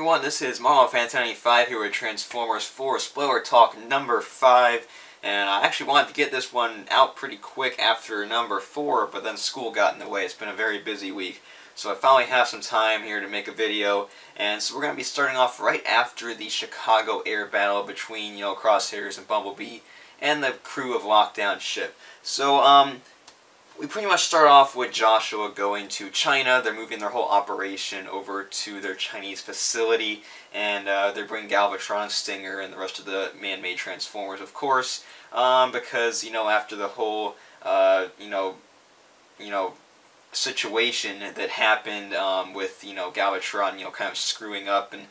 everyone, this is Fan95 here with Transformers 4 Spoiler Talk number 5, and I actually wanted to get this one out pretty quick after number 4, but then school got in the way. It's been a very busy week, so I finally have some time here to make a video, and so we're going to be starting off right after the Chicago air battle between, Crosshairs and Bumblebee and the crew of Lockdown Ship. So, we pretty much start off with Joshua going to China. They're moving their whole operation over to their Chinese facility, and they bring Galvatron, Stinger, and the rest of the man-made Transformers, of course, because, after the whole, situation that happened with, Galvatron, kind of screwing up and,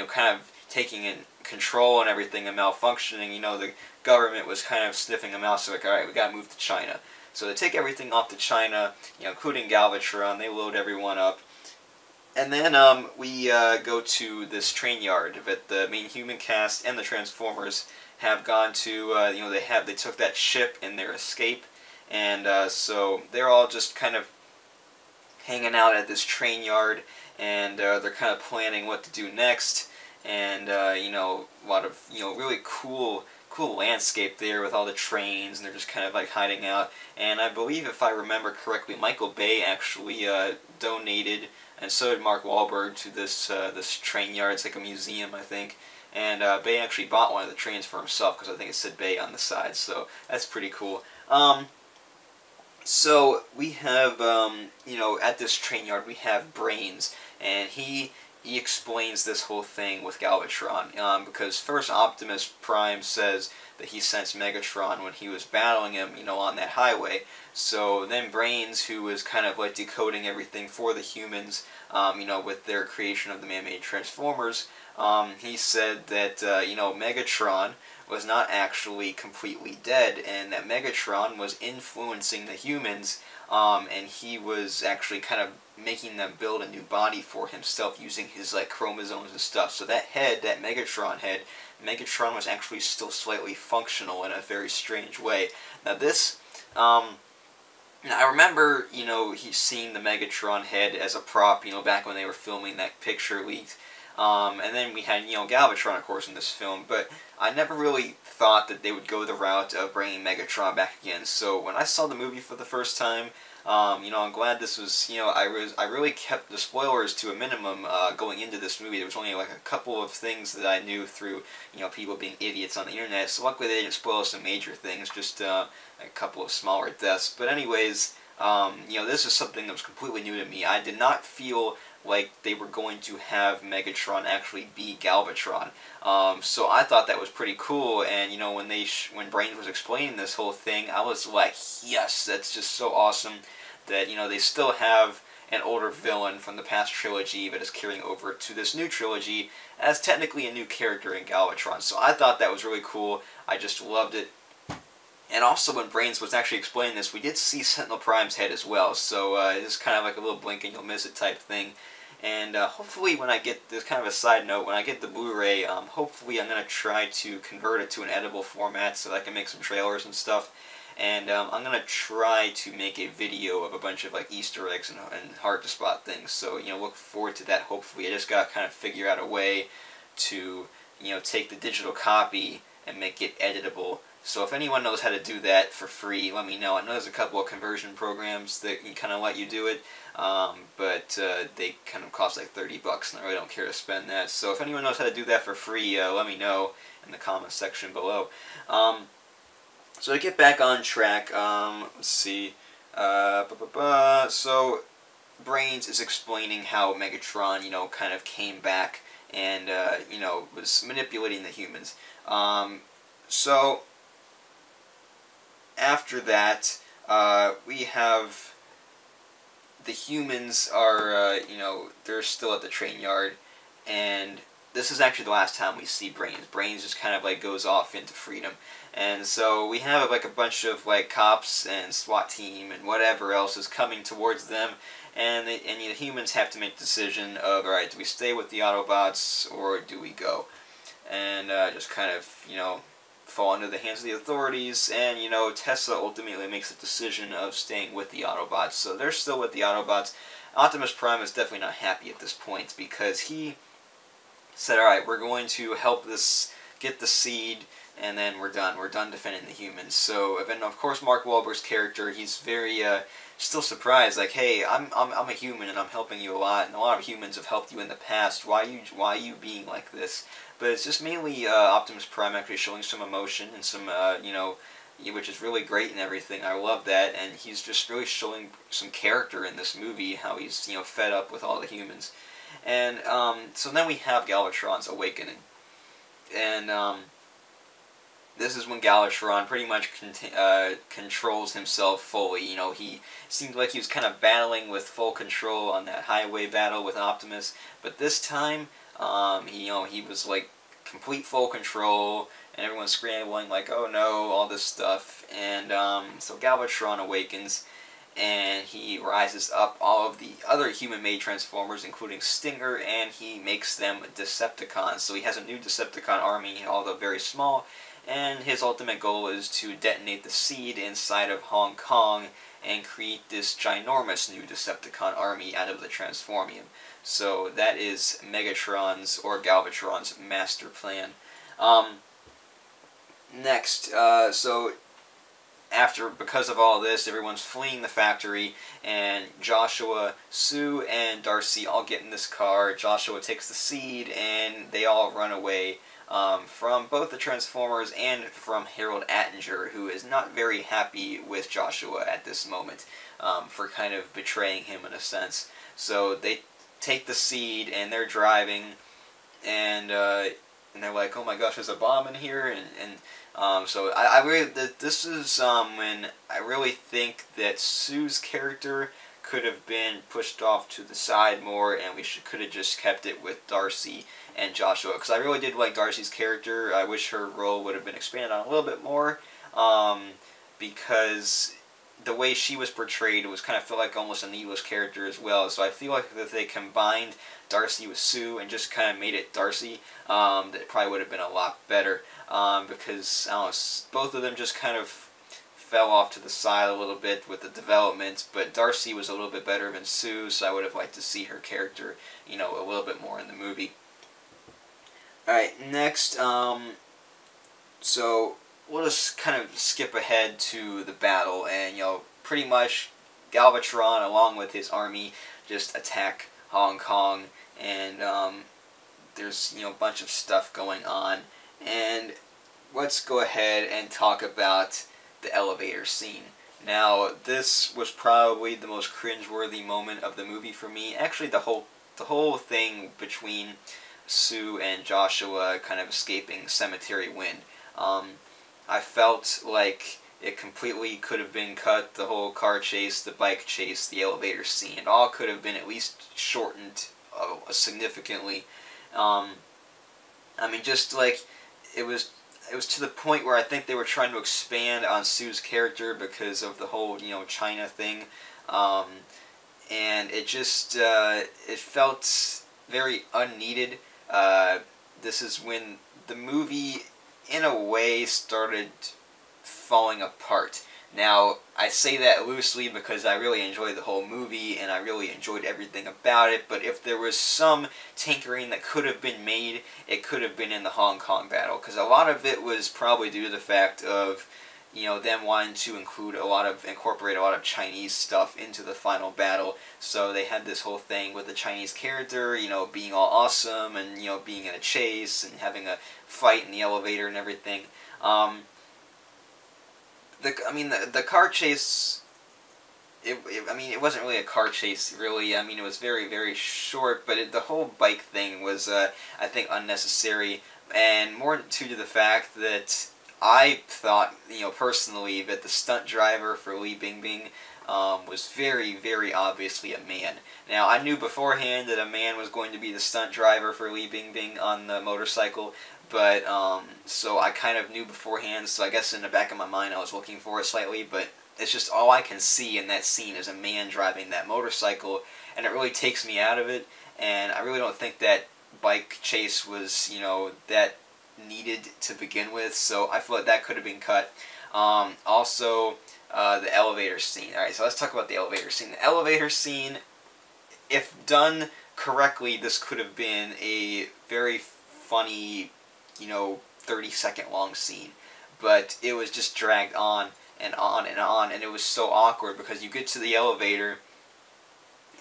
kind of taking in control and everything and malfunctioning, the government was kind of sniffing them out, so like, alright, we gotta move to China. So they take everything off to China, including Galvatron. They load everyone up. And then we go to this train yard that the main human cast and the Transformers have gone to. They took that ship in their escape. And so they're all just kind of hanging out at this train yard. And they're kind of planning what to do next. And, a lot of, really cool landscape there with all the trains, and they're just kind of like hiding out. And I believe, if I remember correctly, Michael Bay actually donated, and so did Mark Wahlberg, to this this train yard. It's like a museum, I think. And Bay actually bought one of the trains for himself because I think it said Bay on the side. So that's pretty cool. So we have, at this train yard we have Brains, and he explains this whole thing with Galvatron, because first Optimus Prime says that he sensed Megatron when he was battling him, on that highway. So then Brains, who was kind of like decoding everything for the humans, with their creation of the man-made Transformers, he said that, Megatron was not actually completely dead, and that Megatron was influencing the humans, and he was actually kind of making them build a new body for himself using his chromosomes and stuff. So that head, that Megatron head, Megatron was actually still slightly functional in a very strange way. Now this, I remember, he's seeing the Megatron head as a prop, back when they were filming that picture leaked. And then we had, Galvatron, of course, in this film, but I never really thought that they would go the route of bringing Megatron back again. So when I saw the movie for the first time, I'm glad this was, I really kept the spoilers to a minimum going into this movie. There was only like a couple of things that I knew through, people being idiots on the internet. So luckily they didn't spoil some major things, just a couple of smaller deaths. But anyways, this is something that was completely new to me. I did not feel like they were going to have Megatron actually be Galvatron. So I thought that was pretty cool, and when Brains was explaining this whole thing, I was like, yes, that's just so awesome that, they still have an older villain from the past trilogy that is carrying over to this new trilogy as technically a new character in Galvatron. So I thought that was really cool. I just loved it. And also, when Brains was actually explaining this, we did see Sentinel Prime's head as well, so it's kind of like a little blink and you'll miss it type thing. And hopefully when I get this, kind of a side note, when I get the Blu-ray, hopefully I'm going to try to convert it to an edible format so that I can make some trailers and stuff. And I'm going to try to make a video of a bunch of Easter eggs and hard to spot things. So, look forward to that, hopefully. I just got to kind of figure out a way to, take the digital copy and make it editable. So if anyone knows how to do that for free, let me know. I know there's a couple of conversion programs that can kind of let you do it, but they kind of cost like $30, and I really don't care to spend that. So if anyone knows how to do that for free, let me know in the comment section below. So to get back on track, let's see. So Brains is explaining how Megatron, kind of came back and, was manipulating the humans. So after that, we have the humans are, they're still at the train yard, and this is actually the last time we see Brains. Brains just kind of goes off into freedom, and so we have a bunch of cops and SWAT team and whatever else is coming towards them, and the humans have to make the decision of, alright, do we stay with the Autobots or do we go? And just kind of, fall into the hands of the authorities, and Tesla ultimately makes the decision of staying with the Autobots. So they're still with the Autobots. Optimus Prime is definitely not happy at this point because he said, alright, we're going to help this, get the seed, and then we're done. We're done defending the humans. So, and of course, Mark Wahlberg's character, he's very, still surprised, like, hey, I'm a human and I'm helping you a lot, and a lot of humans have helped you in the past. Why are you being like this? But it's just mainly Optimus Prime actually showing some emotion and some, you know, which is really great and everything. I love that, and he's just really showing some character in this movie, how he's, you know, fed up with all the humans. And so then we have Galvatron's awakening, and this is when Galvatron pretty much controls himself fully. You know, he seemed like he was kind of battling with full control on that highway battle with Optimus, but this time, he was like complete full control, and everyone's scrambling like, oh no, all this stuff. And so Galvatron awakens, and he rises up all of the other human-made Transformers, including Stinger, and he makes them Decepticons. So he has a new Decepticon army, although very small, and his ultimate goal is to detonate the seed inside of Hong Kong and create this ginormous new Decepticon army out of the Transformium. So that is Megatron's, or Galvatron's, master plan. Next, so because of all this, everyone's fleeing the factory, and Joshua, Sue, and Darcy all get in this car. Joshua takes the seed, and they all run away from both the Transformers and from Harold Attinger, who is not very happy with Joshua at this moment for kind of betraying him in a sense. So they take the seed, and they're driving, and they're like, oh my gosh, there's a bomb in here, so I really, this is when I really think that Sue's character could have been pushed off to the side more, and we could have just kept it with Darcy and Joshua, because I really did like Darcy's character. I wish her role would have been expanded on a little bit more, because the way she was portrayed, it was kind of felt like almost a needless character as well. So I feel like if they combined Darcy with Sue and just kind of made it Darcy, that it probably would have been a lot better, because I don't know, both of them just kind of fell off to the side a little bit with the development, but Darcy was a little bit better than Sue, so I would have liked to see her character, you know, a little bit more in the movie. Alright, next, so we'll just kind of skip ahead to the battle, and, you know, pretty much Galvatron, along with his army, just attack Hong Kong, and there's, you know, a bunch of stuff going on, and let's go ahead and talk about the elevator scene. Now, this was probably the most cringeworthy moment of the movie for me. Actually, the whole thing between Sue and Joshua kind of escaping Cemetery Wind. I felt like it completely could have been cut. The whole car chase, the bike chase, the elevator scene, it all could have been at least shortened significantly. I mean, just like it was to the point where I think they were trying to expand on Sue's character because of the whole, you know, China thing, and it just it felt very unneeded. This is when the movie, in a way, started falling apart. Now, I say that loosely because I really enjoyed the whole movie, and I really enjoyed everything about it, but if there was some tinkering that could have been made, it could have been in the Hong Kong battle, because a lot of it was probably due to the fact of, you know, them wanting to incorporate a lot of Chinese stuff into the final battle. So they had this whole thing with the Chinese character, you know, being all awesome, and, you know, being in a chase, and having a fight in the elevator and everything. The car chase, I mean, it wasn't really a car chase, really. I mean, it was very, very short, but the whole bike thing was, I think, unnecessary, and more due to the fact that I thought, you know, personally, that the stunt driver for Li Bingbing was very, very obviously a man. Now, I knew beforehand that a man was going to be the stunt driver for Li Bingbing on the motorcycle, but, so I kind of knew beforehand, so I guess in the back of my mind I was looking for it slightly, but it's just all I can see in that scene is a man driving that motorcycle, and it really takes me out of it, and I really don't think that bike chase was, you know, that needed to begin with, so I feel like that could have been cut. Also, the elevator scene. Alright, so let's talk about the elevator scene. The elevator scene, if done correctly, this could have been a very funny, 30-second long scene. But it was just dragged on and on and on, and it was so awkward because you get to the elevator,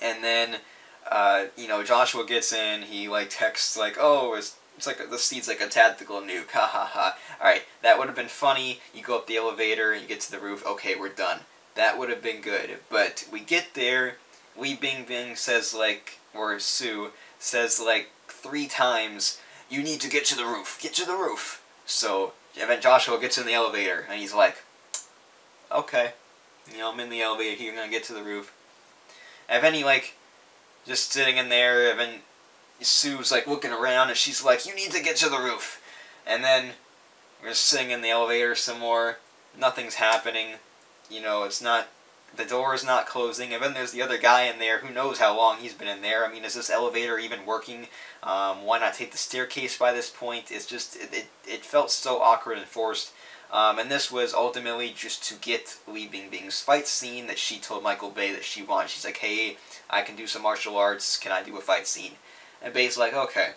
and then, Joshua gets in, he, like, texts, like, oh, it's like, the seat's like a tactical nuke, ha ha ha. Alright, that would have been funny. You go up the elevator, you get to the roof, okay, we're done. That would have been good. But we get there, Li Bingbing says, like, or Sue says, like, 3 times, you need to get to the roof, get to the roof. So, and then Joshua gets in the elevator, and he's like, okay, I'm in the elevator here, I'm gonna get to the roof. And then he, like, just sitting in there, and then Sue's, like, looking around, and she's like, you need to get to the roof. And then we're just sitting in the elevator some more, nothing's happening, it's not, the door is not closing, and then there's the other guy in there, who knows how long he's been in there. I mean, is this elevator even working? Why not take the staircase by this point? It's just, it felt so awkward and forced. And this was ultimately just to get Li Bingbing's fight scene that she told Michael Bay that she wanted. She's like, hey, I can do some martial arts, can I do a fight scene? And Bay's like, okay.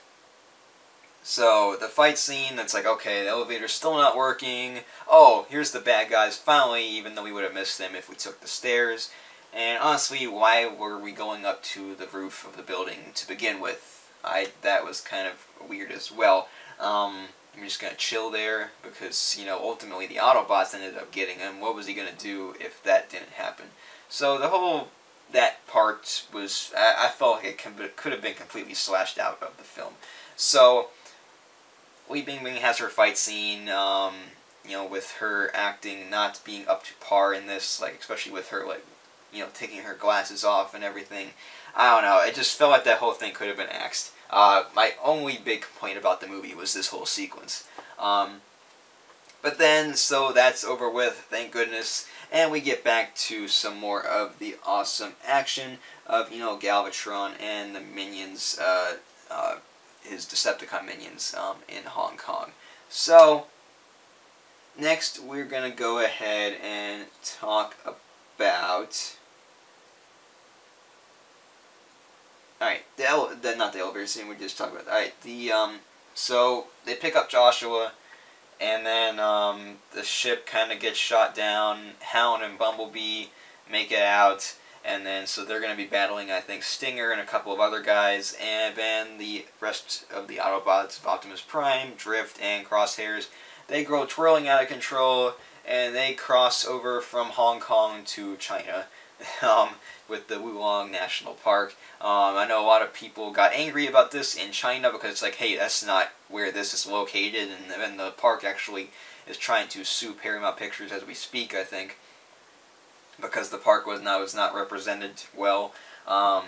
So, the fight scene, that's like, okay, the elevator's still not working. Oh, here's the bad guys finally, even though we would have missed them if we took the stairs. And honestly, why were we going up to the roof of the building to begin with? That was kind of weird as well. I'm just going to chill there, because, ultimately the Autobots ended up getting him. What was he going to do if that didn't happen? So the that part was, I felt like it could have been completely slashed out of the film. So, Li Bingbing has her fight scene, with her acting not being up to par in this, like, especially with her, like, taking her glasses off and everything. I don't know, it just felt like that whole thing could have been axed. My only big complaint about the movie was this whole sequence. But then, so that's over with, thank goodness, and we get back to some more of the awesome action of, Galvatron and the minions, his Decepticon minions, in Hong Kong. So, next we're going to go ahead and talk about... Alright, not the elevator scene we just talked about. Alright, so they pick up Joshua, and then the ship kind of gets shot down. Hound and Bumblebee make it out, and then so they're going to be battling, I think, Stinger and a couple of other guys, and then the rest of the Autobots of Optimus Prime, Drift, and Crosshairs, they grow twirling out of control, and they cross over from Hong Kong to China. With the Wulong National Park. I know a lot of people got angry about this in China because it's like, hey, that's not where this is located, and then the park actually is trying to sue Paramount Pictures as we speak, I think, because the park was not represented well. I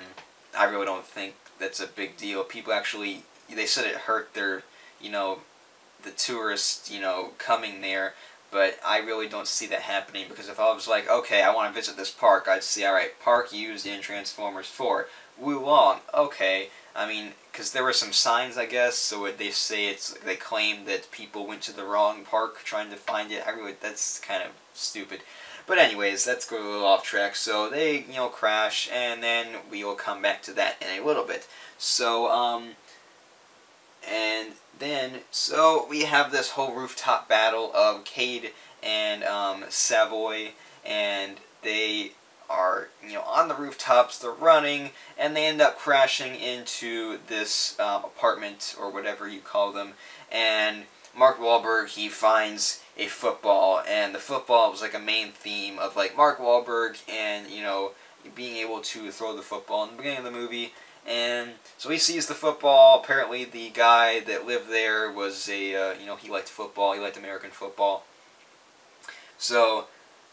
really don't think that's a big deal. People actually, they said it hurt their, the tourists, coming there. But I really don't see that happening, because if I was like, okay, I want to visit this park, I'd see, alright, park used in Transformers 4. Wulong, okay. I mean, because there were some signs, I guess, so they say they claim that people went to the wrong park trying to find it. That's kind of stupid. But anyways, let's go a little off track. So they, crash, and then we will come back to that in a little bit. So, and then, so we have this whole rooftop battle of Cade and Savoy, and they are, on the rooftops, they're running, and they end up crashing into this apartment, or whatever you call them, and Mark Wahlberg, he finds a football, and the football was like a main theme of, like, Mark Wahlberg and, being able to throw the football in the beginning of the movie. And so he sees the football. Apparently the guy that lived there was a, he liked football, he liked American football. So,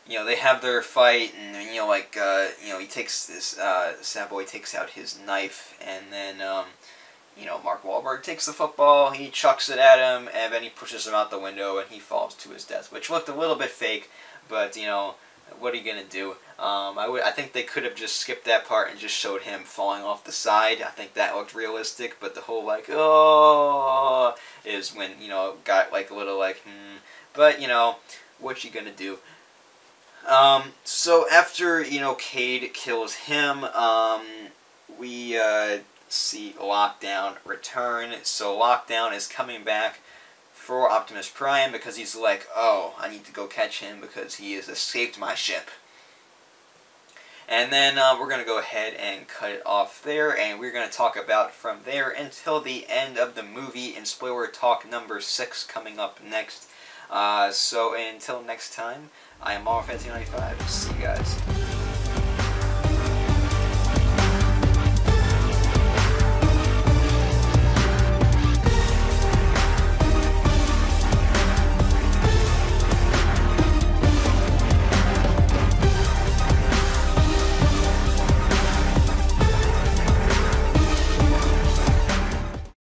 they have their fight, and, he takes this, Savoy takes out his knife, and then, Mark Wahlberg takes the football, he chucks it at him, and then he pushes him out the window, and he falls to his death, which looked a little bit fake, but, what are you going to do? I think they could have just skipped that part and just showed him falling off the side. I think that looked realistic, but the whole, like, oh, is when, got, like, a little, like, But, what you going to do? So after, Cade kills him, we see Lockdown return. So Lockdown is coming back for Optimus Prime because he's like, oh, I need to go catch him because he has escaped my ship. And then we're going to go ahead and cut it off there, and we're going to talk about from there until the end of the movie in spoiler talk number 6 coming up next. So until next time, I am Fancy 95. See you guys.